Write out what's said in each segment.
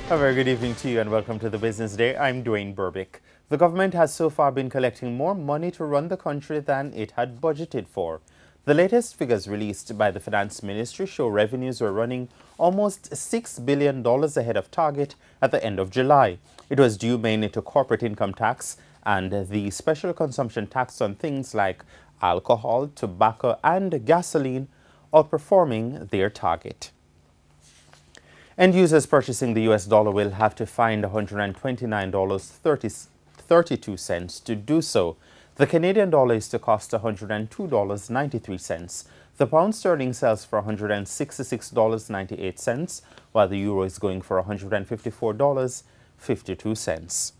A very good evening to you and welcome to the Business Day. I'm Dwayne Burbick. The government has so far been collecting more money to run the country than it had budgeted for. The latest figures released by the Finance Ministry show revenues were running almost $6 billion ahead of target at the end of July. It was due mainly to corporate income tax and the special consumption tax on things like alcohol, tobacco and gasoline outperforming their target. End users purchasing the US dollar will have to find $129.32 to do so. The Canadian dollar is to cost $102.93. The pound sterling sells for $166.98, while the euro is going for $154.52.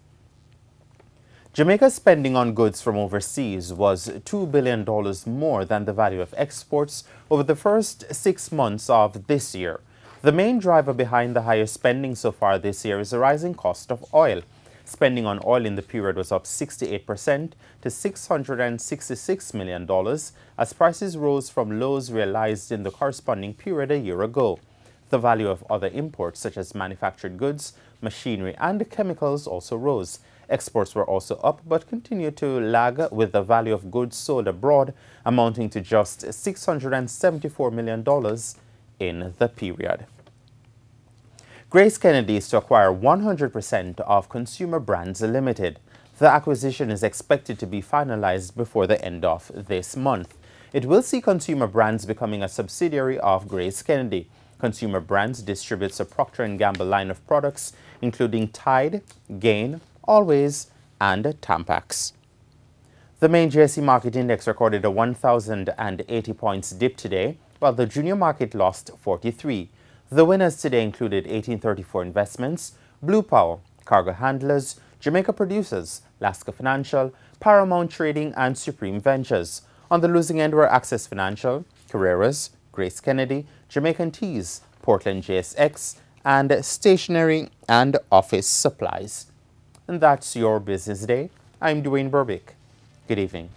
Jamaica's spending on goods from overseas was $2 billion more than the value of exports over the first 6 months of this year. The main driver behind the higher spending so far this year is the rising cost of oil. Spending on oil in the period was up 68% to $666 million as prices rose from lows realized in the corresponding period a year ago. The value of other imports such as manufactured goods, machinery and chemicals also rose. Exports were also up but continued to lag, with the value of goods sold abroad amounting to just $674 million in the period. Grace Kennedy is to acquire 100% of Consumer Brands Limited. The acquisition is expected to be finalized before the end of this month. It will see Consumer Brands becoming a subsidiary of Grace Kennedy. Consumer Brands distributes a Procter & Gamble line of products, including Tide, Gain, Always, and Tampax. The main JSE market index recorded a 1,080 points dip today, while the junior market lost 43. The winners today included 1834 Investments, Blue Power, Cargo Handlers, Jamaica Producers, Lasca Financial, Paramount Trading, and Supreme Ventures. On the losing end were Access Financial, Carreras, Grace Kennedy, Jamaican Teas, Portland JSX, and Stationery and Office Supplies. And that's your Business Day. I'm Dwayne Burbick. Good evening.